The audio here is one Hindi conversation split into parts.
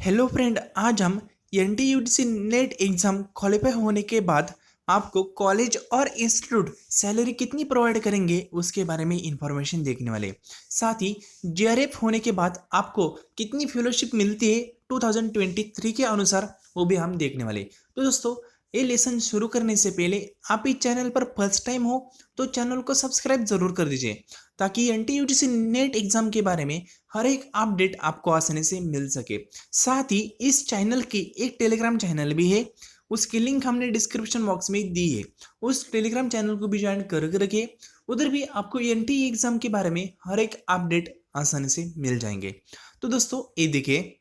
हेलो फ्रेंड, आज हम एनटीयूटीसी नेट एग्ज़ाम क्वालिफाई होने के बाद आपको कॉलेज और इंस्टीट्यूट सैलरी कितनी प्रोवाइड करेंगे उसके बारे में इंफॉर्मेशन देखने वाले। साथ ही जेआरएफ होने के बाद आपको कितनी फेलोशिप मिलती है 2023 के अनुसार वो भी हम देखने वाले। तो दोस्तों, ये लेसन शुरू करने से पहले आप इस चैनल पर फर्स्ट टाइम हो तो चैनल को सब्सक्राइब जरूर कर दीजिए ताकि एनटीयूटीसी नेट एग्ज़ाम के बारे में हर एक अपडेट आपको आसानी से मिल सके। साथ ही इस चैनल की एक टेलीग्राम चैनल भी है, उसकी लिंक हमने डिस्क्रिप्शन बॉक्स में दी है। उस टेलीग्राम चैनल को भी ज्वाइन करके रखिए, उधर भी आपको एनटी एग्ज़ाम के बारे में हर एक अपडेट आसानी से मिल जाएंगे। तो दोस्तों, ये देखिए,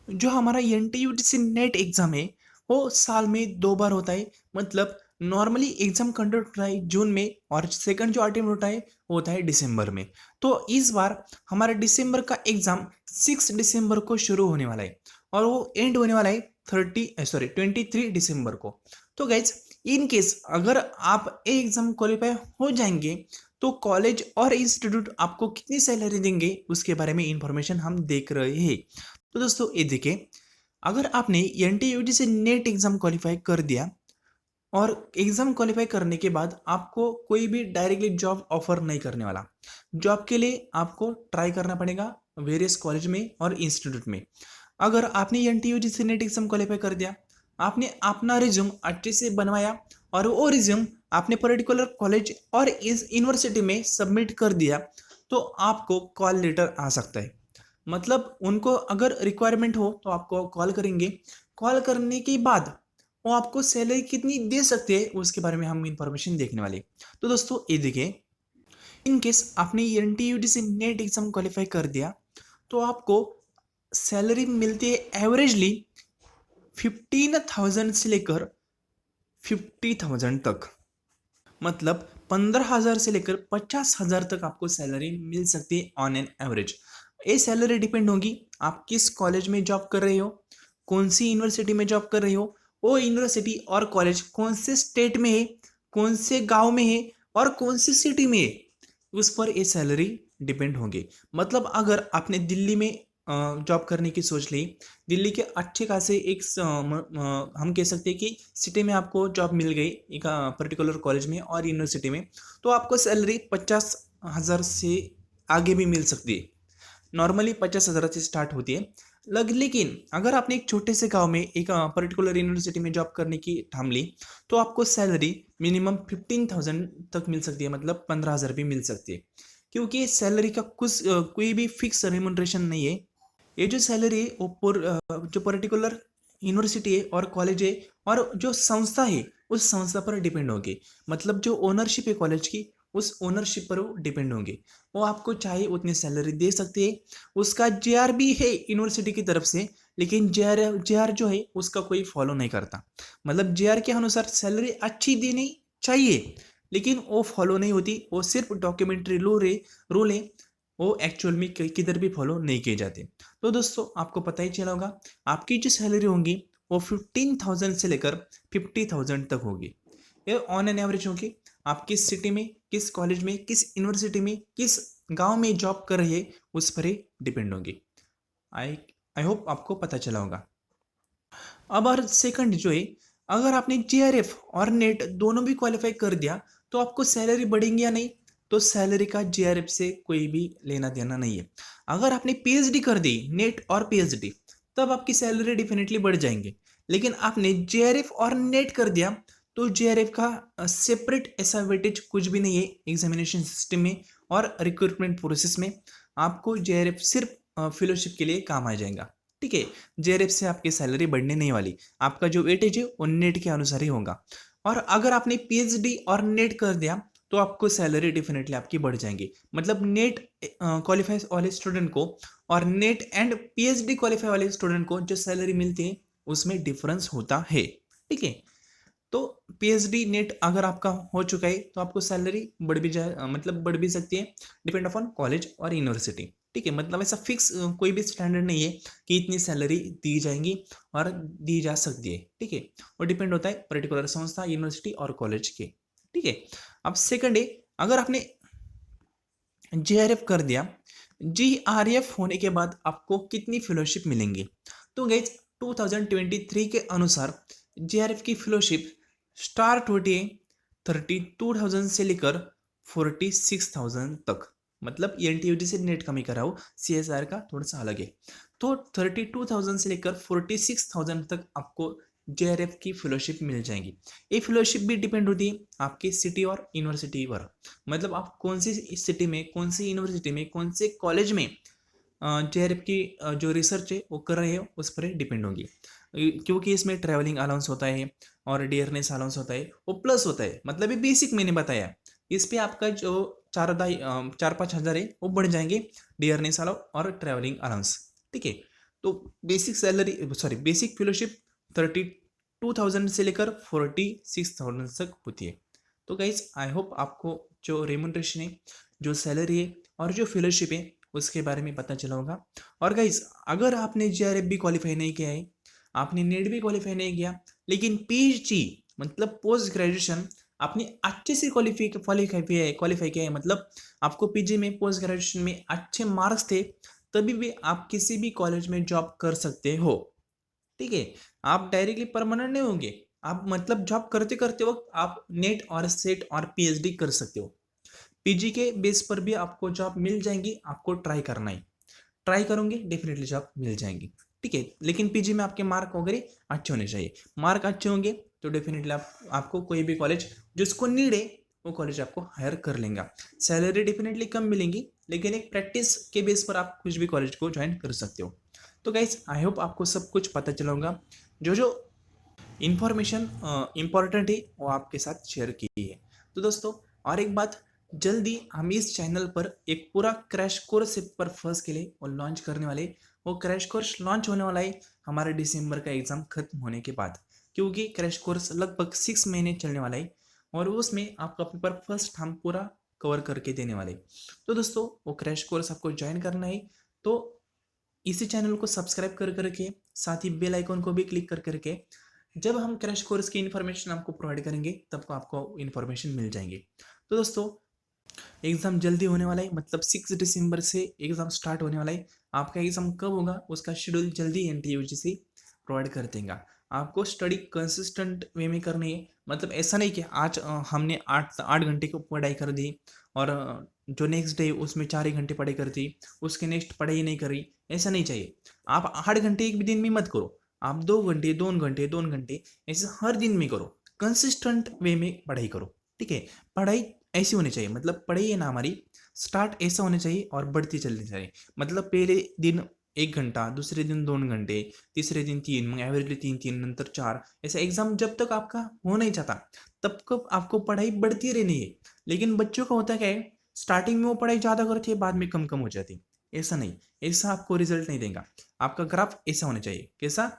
जो हमारा एनटीयूटीसी नेट एग्ज़ाम है वो साल में 2 बार होता है। मतलब नॉर्मली एग्ज़ाम कंडक्ट होता है जून में और सेकंड जो अटेम्प्ट होता है वो होता है दिसंबर में। तो इस बार हमारा दिसंबर का एग्ज़ाम 6 दिसंबर को शुरू होने वाला है और वो एंड होने वाला है 23 दिसंबर को। तो गाइज, इन केस अगर आप ये एग्ज़ाम क्वालिफाई हो जाएंगे तो कॉलेज और इंस्टीट्यूट आपको कितनी सैलरी देंगे उसके बारे में इंफॉर्मेशन हम देख रहे हैं। तो दोस्तों, ये देखिए, अगर आपने एनटीयूटी से नेट एग्ज़ाम क्वालिफाई कर दिया और एग्ज़ाम क्वालिफाई करने के बाद आपको कोई भी डायरेक्टली जॉब ऑफर नहीं करने वाला। जॉब के लिए आपको ट्राई करना पड़ेगा वेरियस कॉलेज में और इंस्टीट्यूट में। अगर आपने एनटीयूटी से नेट एग्ज़ाम क्वालिफाई कर दिया, आपने अपना रिज्यूम अच्छे से बनवाया और वो रिज्यूम आपने पर्टिकुलर कॉलेज और इस यूनिवर्सिटी में सबमिट कर दिया, तो आपको कॉल लेटर आ सकता है। मतलब उनको अगर रिक्वायरमेंट हो तो आपको कॉल करेंगे। कॉल करने के बाद वो आपको सैलरी कितनी दे सकते हैं उसके बारे में हम इंफॉर्मेशन देखने वाले। तो दोस्तों, ये देखिए, इन केस आपने एनटीयूटी से नेट एग्ज़ाम क्वालिफाई कर दिया तो आपको सैलरी मिलती है एवरेजली 15,000 से लेकर 50,000 तक। मतलब 15,000 से लेकर 50,000 तक आपको सैलरी मिल सकती है ऑन एन एवरेज। ये सैलरी डिपेंड होगी आप किस कॉलेज में जॉब कर रहे हो, कौन सी यूनिवर्सिटी में जॉब कर रहे हो, वो यूनिवर्सिटी और कॉलेज कौन से स्टेट में है, कौन से गांव में है और कौन सी सिटी में है, उस पर ये सैलरी डिपेंड होंगे। मतलब अगर आपने दिल्ली में जॉब करने की सोच ली, दिल्ली के अच्छे खासे एक हम कह सकते हैं कि सिटी में आपको जॉब मिल गई एक पर्टिकुलर कॉलेज में और यूनिवर्सिटी में, तो आपको सैलरी 50,000 से आगे भी मिल सकती है। नॉर्मली 50,000 से स्टार्ट होती है। लेकिन अगर आपने एक छोटे से गांव में एक पर्टिकुलर यूनिवर्सिटी में जॉब करने की ठान ली तो आपको सैलरी मिनिमम 15,000 तक मिल सकती है। मतलब 15,000 भी मिल सकती है, क्योंकि सैलरी का कुछ कोई भी फिक्स रेमुनरेशन नहीं है। ये जो सैलरी है वो जो पर्टिकुलर यूनिवर्सिटी है और कॉलेज है और जो संस्था है उस संस्था पर डिपेंड होगी। मतलब जो ओनरशिप है कॉलेज की, उस ओनरशिप पर वो डिपेंड होंगे। वो आपको चाहे उतनी सैलरी दे सकते हैं। उसका जेआर भी है यूनिवर्सिटी की तरफ से, लेकिन जेआर जेआर जो है उसका कोई फॉलो नहीं करता। मतलब जेआर के अनुसार सैलरी अच्छी देनी चाहिए, लेकिन वो फॉलो नहीं होती। वो सिर्फ डॉक्यूमेंट्री रूल है, वो एक्चुअल में किधर भी फॉलो नहीं किए जाते। तो दोस्तों, आपको पता ही चला होगा आपकी जो सैलरी होगी वो 15,000 से लेकर 50,000 तक होगी। ये ऑन एन एवरेज होगी। आप किस सिटी में, किस कॉलेज में, किस यूनिवर्सिटी में, किस गांव में जॉब कर रहे हैं उस पर ही डिपेंड होगी। आई आई होप आपको पता चला होगा। अब और सेकंड जो है, अगर आपने जेआरएफ और नेट दोनों भी क्वालिफाई कर दिया तो आपको सैलरी बढ़ेंगी या नहीं? तो सैलरी का जेआरएफ से कोई भी लेना देना नहीं है। अगर आपने पीएचडी कर दी, नेट और पीएचडी, तब आपकी सैलरी डेफिनेटली बढ़ जाएंगे। लेकिन आपने जेआरएफ और नेट कर दिया तो जेआरएफ का सेपरेट ऐसा वेटेज कुछ भी नहीं है एग्जामिनेशन सिस्टम में और रिक्रूटमेंट प्रोसेस में। आपको जेआरएफ सिर्फ फेलोशिप के लिए काम आ जाएगा। ठीक है, जेआरएफ से आपकी सैलरी बढ़ने नहीं वाली। आपका जो वेटेज है वो नेट के अनुसार ही होगा। और अगर आपने पीएचडी और नेट कर दिया तो आपको सैलरी डेफिनेटली आपकी बढ़ जाएंगी। मतलब नेट क्वालिफाई वाले स्टूडेंट को और नेट एंड पीएचडी क्वालिफाई वाले स्टूडेंट को जो सैलरी मिलती है उसमें डिफरेंस होता है। ठीक है, तो पीएचडी नेट अगर आपका हो चुका है तो आपको सैलरी बढ़ भी जाए, मतलब बढ़ भी सकती है, डिपेंड अपॉन कॉलेज और यूनिवर्सिटी। ठीक है, मतलब ऐसा फिक्स कोई भी स्टैंडर्ड नहीं है कि इतनी सैलरी दी जाएंगी और दी जा सकती है। ठीक है, वो डिपेंड होता है पर्टिकुलर संस्था, यूनिवर्सिटी और कॉलेज के। ठीक है, अब सेकंड है, अगर आपने जेआरएफ कर दिया, जीआरएफ होने के बाद आपको कितनी फेलोशिप मिलेंगी? तो गाइज 2023 के अनुसार जेआरएफ की फेलोशिप स्टार्ट होती है 32,000 से लेकर 46,000 तक। मतलब एनटीयूजी से नेट कमी करा हो, सीएसआर का थोड़ा सा अलग है। तो 32,000 से लेकर 46,000 तक आपको जेआरएफ की फेलोशिप मिल जाएगी। ये फेलोशिप भी डिपेंड होती है आपकी सिटी और यूनिवर्सिटी पर। मतलब आप कौन सी सिटी में, कौन सी यूनिवर्सिटी में, कौन से कॉलेज में जेआरएफ की जो रिसर्च है वो कर रहे हो उस पर डिपेंड होगी। क्योंकि इसमें ट्रैवलिंग अलाउंस होता है और डियरनेस अलाउंस होता है, वो प्लस होता है। मतलब ये बेसिक मैंने बताया, इस पे आपका जो 4-5 हज़ार है वो बढ़ जाएंगे, डियरनेस अलाउ और ट्रैवलिंग अलाउंस। ठीक है, तो basic salary, sorry, basic fellowship 32,000 से लेकर 46,000 तक होती है। तो गाइज आई होप आपको जो रेम्यूनरेशन है, जो सैलरी है और जो फेलोशिप है उसके बारे में पता चला होगा। और गाइज अगर आपने जेआरएफ भी क्वालिफाई नहीं किया है, आपने नेट भी क्वालिफाई नहीं किया, लेकिन पीएचडी मतलब पोस्ट ग्रेजुएशन आपने अच्छे से क्वालिफाई किया है, मतलब आपको पीजी में, पोस्ट ग्रेजुएशन में अच्छे मार्क्स थे, तभी भी आप किसी भी कॉलेज में जॉब कर सकते हो। ठीक है, आप डायरेक्टली परमानेंट नहीं होंगे, आप मतलब जॉब करते करते वक्त आप नेट और सेट और पीएचडी कर सकते हो। पीजी के बेस पर भी आपको जॉब मिल जाएंगी, आपको ट्राई करना है। ट्राई करोगे डेफिनेटली जॉब मिल जाएंगी। ठीक है, लेकिन पीजी में आपके मार्क वगैरह अच्छे होने चाहिए। मार्क अच्छे होंगे तो डेफिनेटली आपको कोई भी कॉलेज जिसको नीड है वो कॉलेज आपको हायर कर लेंगे। सैलरी डेफिनेटली कम मिलेंगी, लेकिन एक प्रैक्टिस के बेस पर आप कुछ भी कॉलेज को ज्वाइन कर सकते हो। तो गाइस आई होप आपको सब कुछ पता चला होगा। जो जो इन्फॉर्मेशन इम्पॉर्टेंट है वो आपके साथ शेयर की है। तो दोस्तों, और एक बात, जल्दी हम इस चैनल पर एक पूरा क्रैश कोर्स पर फर्स्ट के लिए वो लॉन्च करने वाले। वो क्रैश कोर्स लॉन्च होने वाला है हमारे दिसंबर का एग्ज़ाम खत्म होने के बाद, क्योंकि क्रैश कोर्स लगभग 6 महीने चलने वाला है और उसमें आपका पेपर फर्स्ट हम पूरा कवर करके देने वाले। तो दोस्तों, वो क्रैश कोर्स आपको ज्वाइन करना है तो इसी चैनल को सब्सक्राइब कर करके, साथ ही बेल आइकन को भी क्लिक कर करके, जब हम क्रैश कोर्स की इन्फॉर्मेशन आपको प्रोवाइड करेंगे तब को आपको इन्फॉर्मेशन मिल जाएंगे। तो दोस्तों, एग्ज़ाम जल्दी होने वाला है, मतलब 6 दिसंबर से एग्ज़ाम स्टार्ट होने वाला है। आपका एग्ज़ाम कब होगा उसका शेड्यूल जल्दी एनटीयूजी से प्रोवाइड कर देगा। आपको स्टडी कंसिस्टेंट वे में करनी है। मतलब ऐसा नहीं कि आज हमने 8 8 घंटे की पढ़ाई कर दी और जो नेक्स्ट डे उसमें 4 ही घंटे पढ़ाई कर दी, उसके नेक्स्ट पढ़ाई नहीं करी। ऐसा नहीं चाहिए। आप 8 घंटे एक भी दिन में मत करो, आप 2 घंटे 2 घंटे 2 घंटे ऐसे हर दिन में करो। कंसिस्टेंट वे में पढ़ाई करो। ठीक है, पढ़ाई ऐसी होनी चाहिए, मतलब पढ़ाई है ना हमारी, स्टार्ट ऐसा होना चाहिए और बढ़ती चलनी चाहिए। मतलब पहले दिन 1 घंटा, दूसरे दिन 2 घंटे, तीसरे दिन 3, मग एवरेजली 3 3, नंतर 4, ऐसा एग्जाम जब तक आपका हो नहीं चाहता तब तक आपको पढ़ाई बढ़ती रहनी है। लेकिन बच्चों का होता क्या है, स्टार्टिंग में वो पढ़ाई ज़्यादा करते हैं, बाद में कम कम हो जाती है। ऐसा नहीं, ऐसा आपको रिजल्ट नहीं देगा। आपका ग्राफ ऐसा होना चाहिए, कैसा,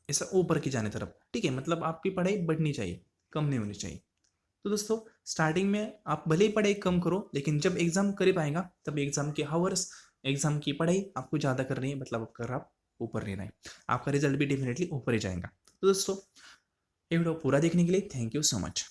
ऐसा ऊपर की जाने तरफ। ठीक है, मतलब आपकी पढ़ाई बढ़नी चाहिए, कम नहीं होनी चाहिए। तो दोस्तों, स्टार्टिंग में आप भले ही पढ़ाई कम करो, लेकिन जब एग्जाम करीब आएगा तब एग्जाम के हावर्स, एग्जाम की पढ़ाई आपको ज़्यादा करनी है, मतलब आपका ग्राफ ऊपर रहना है, आपका रिजल्ट भी डेफिनेटली ऊपर ही जाएगा। तो दोस्तों, ये वीडियो पूरा देखने के लिए थैंक यू सो मच।